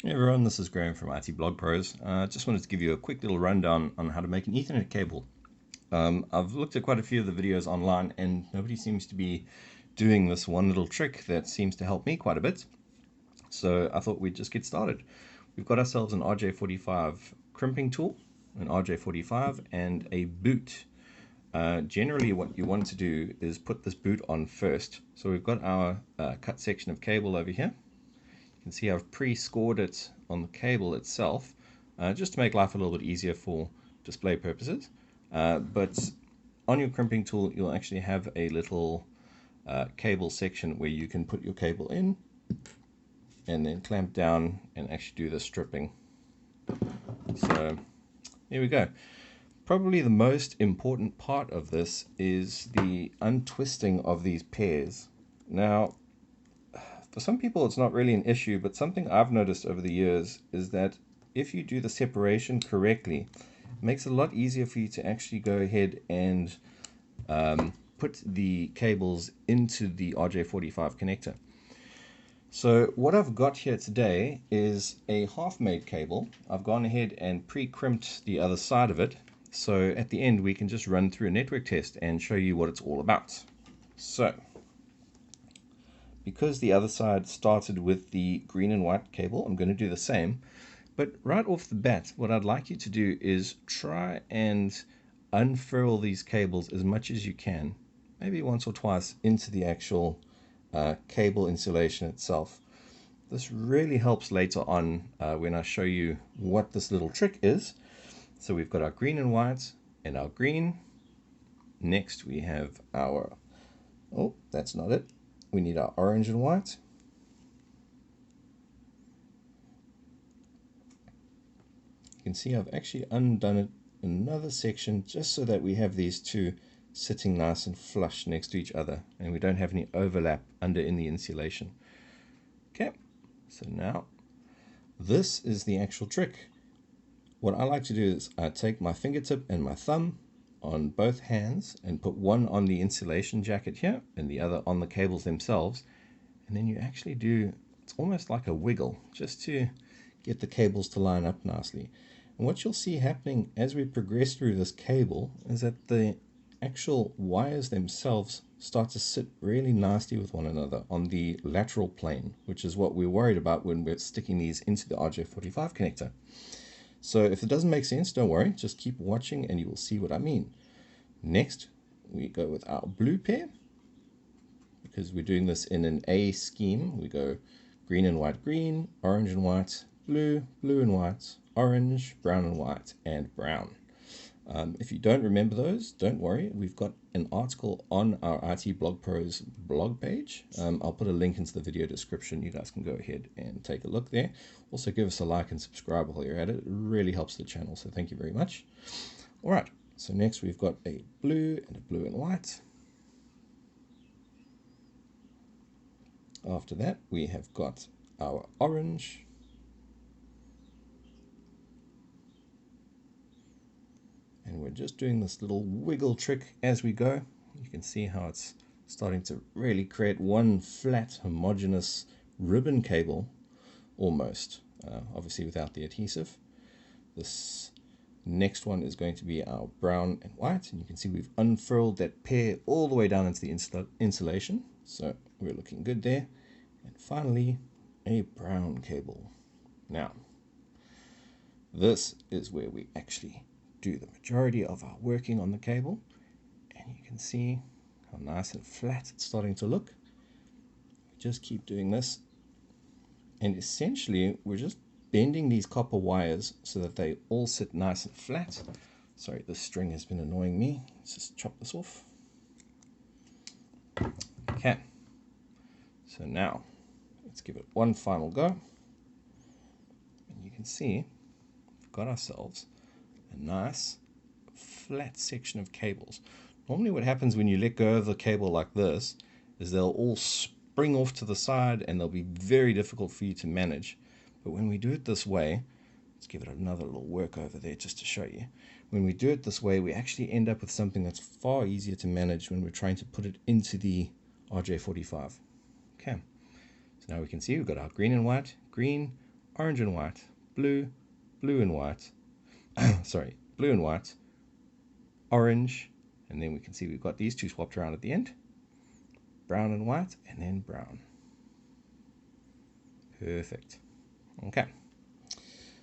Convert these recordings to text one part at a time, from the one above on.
Hey everyone, this is Graham from IT Blog Pros. Just wanted to give you a quick little rundown on how to make an Ethernet cable. I've looked at quite a few of the videos online and nobody seems to be doing this one little trick that seems to help me quite a bit. So I thought we'd just get started. We've got ourselves an RJ45 crimping tool, an RJ45 and a boot. Generally what you want to do is put this boot on first. So we've got our cut section of cable over here. You can see I've pre-scored it on the cable itself, just to make life a little bit easier for display purposes. But on your crimping tool, you'll actually have a little cable section where you can put your cable in and then clamp down and actually do the stripping. So here we go. Probably the most important part of this is the untwisting of these pairs. Now, for some people it's not really an issue, but something I've noticed over the years is that if you do the separation correctly, it makes it a lot easier for you to actually go ahead and put the cables into the RJ45 connector. So what I've got here today is a half-made cable. I've gone ahead and pre-crimped the other side of it, so at the end we can just run through a network test and show you what it's all about. So because the other side started with the green and white cable, I'm going to do the same. But right off the bat, what I'd like you to do is try and unfurl these cables as much as you can, maybe once or twice into the actual cable insulation itself. This really helps later on when I show you what this little trick is. So we've got our green and white and our green. Next we have our, oh, that's not it. We need our orange and white. You can see I've actually undone it another section just so that we have these two sitting nice and flush next to each other and we don't have any overlap under in the insulation. Okay, so now this is the actual trick. What I like to do is I take my fingertip and my thumb on both hands and put one on the insulation jacket here and the other on the cables themselves, and then you actually do, it's almost like a wiggle just to get the cables to line up nicely. And what you'll see happening as we progress through this cable is that the actual wires themselves start to sit really nicely with one another on the lateral plane, which is what we're worried about when we're sticking these into the RJ45 connector. So if it doesn't make sense, don't worry, just keep watching and you will see what I mean. Next, we go with our blue pair. Because we're doing this in an A scheme, we go green and white, green, orange and white, blue, blue and white, orange, brown and white, and brown. If you don't remember those, don't worry. We've got an article on our IT Blog Pros blog page. I'll put a link into the video description. You guys can go ahead and take a look there. Also give us a like and subscribe while you're at it. It really helps the channel, so thank you very much. All right, so next we've got a blue and white. After that, we have got our orange. And we're just doing this little wiggle trick as we go. You can see how it's starting to really create one flat, homogeneous ribbon cable, almost, obviously without the adhesive. This next one is going to be our brown and white, and you can see we've unfurled that pair all the way down into the insulation, so we're looking good there. And finally, a brown cable. Now, this is where we actually do the majority of our working on the cable, and you can see how nice and flat it's starting to look. Just keep doing this, and essentially we're just bending these copper wires so that they all sit nice and flat. Sorry, this string has been annoying me. Let's just chop this off. Okay, so now let's give it one final go, and you can see we've got ourselves a nice flat section of cables. Normally what happens when you let go of the cable like this is they'll all spring off to the side and they'll be very difficult for you to manage. But when we do it this way, let's give it another little work over there just to show you. When we do it this way, we actually end up with something that's far easier to manage when we're trying to put it into the RJ45. Okay, so now we can see we've got our green and white, green, orange and white, blue, blue and white, sorry, blue and white, orange, and then we can see we've got these two swapped around at the end, brown and white, and then brown. Perfect. Okay.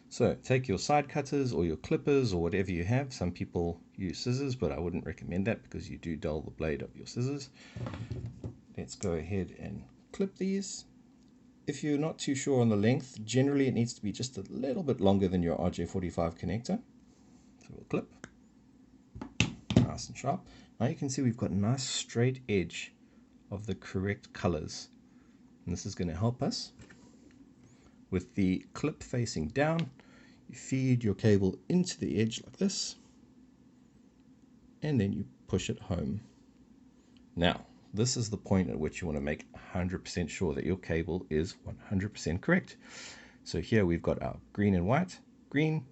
So take your side cutters or your clippers or whatever you have. Some people use scissors, but I wouldn't recommend that because you do dull the blade of your scissors. Let's go ahead and clip these. If you're not too sure on the length, generally it needs to be just a little bit longer than your RJ45 connector. So we'll clip. Nice and sharp. Now you can see we've got a nice straight edge of the correct colors. And this is going to help us. With the clip facing down, you feed your cable into the edge like this, and then you push it home. Now, this is the point at which you want to make 100% sure that your cable is 100% correct. So here we've got our green and white, green,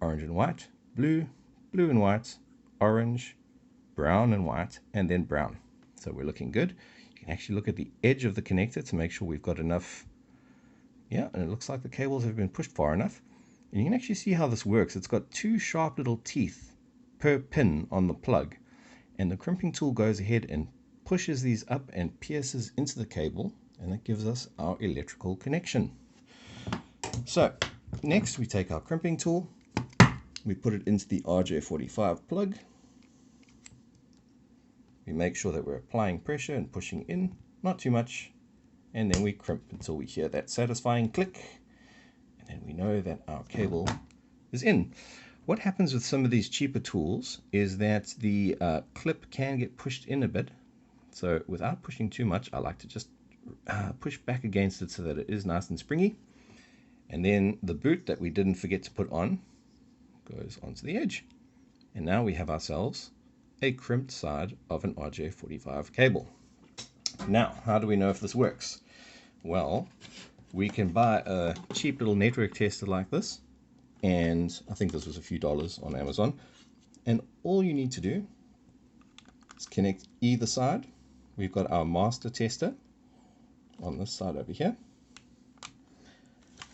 orange and white, blue, blue and white, orange, brown and white, and then brown. So we're looking good. You can actually look at the edge of the connector to make sure we've got enough. Yeah, and it looks like the cables have been pushed far enough. And you can actually see how this works. It's got two sharp little teeth per pin on the plug. And the crimping tool goes ahead and pushes these up and pierces into the cable. And that gives us our electrical connection. So, next we take our crimping tool. We put it into the RJ45 plug. We make sure that we're applying pressure and pushing in, not too much. And then we crimp until we hear that satisfying click, and then we know that our cable is in. What happens with some of these cheaper tools is that the clip can get pushed in a bit. So without pushing too much, I like to just push back against it so that it is nice and springy. And then the boot that we didn't forget to put on goes onto the edge. And now we have ourselves a crimped side of an RJ45 cable. Now, how do we know if this works? Well, we can buy a cheap little network tester like this, and I think this was a few dollars on Amazon. And all you need to do is connect either side. We've got our master tester on this side over here,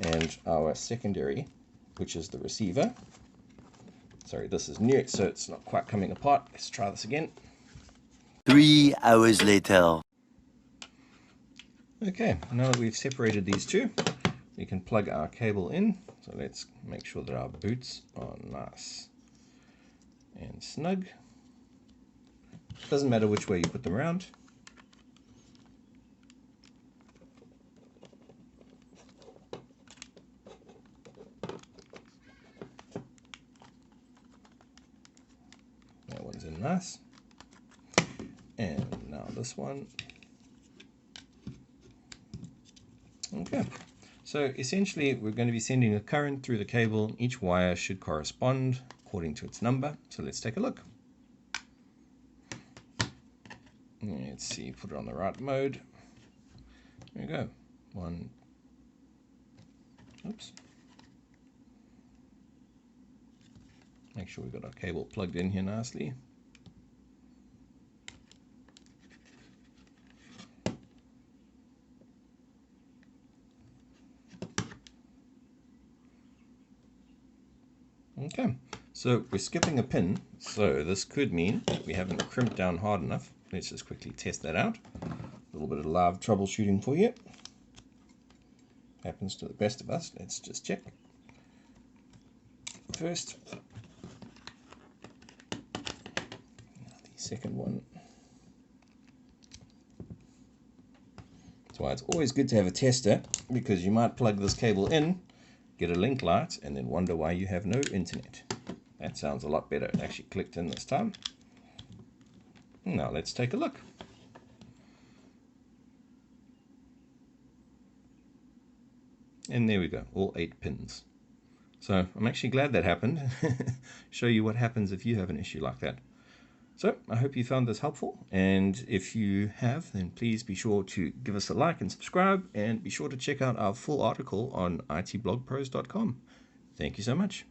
and our secondary, which is the receiver. Sorry, this is new, so it's not quite coming apart. Let's try this again. 3 hours later. Okay, now that we've separated these two, we can plug our cable in. So let's make sure that our boots are nice and snug. Doesn't matter which way you put them around. That one's in nice. And now this one. Okay, so essentially we're going to be sending a current through the cable. Each wire should correspond according to its number. So let's take a look. Let's see, put it on the right mode. There we go. One. Oops. Make sure we've got our cable plugged in here nicely. Okay, so we're skipping a pin, so this could mean we haven't crimped down hard enough. Let's just quickly test that out. A little bit of live troubleshooting for you. Happens to the best of us. Let's just check. First, the second one. That's why it's always good to have a tester, because you might plug this cable in, get a link light, and then wonder why you have no internet. That sounds a lot better. It actually clicked in this time. Now let's take a look. And there we go, all 8 pins. So I'm actually glad that happened. Show you what happens if you have an issue like that. So I hope you found this helpful, and if you have, then please be sure to give us a like and subscribe, and be sure to check out our full article on itblogpros.com. Thank you so much.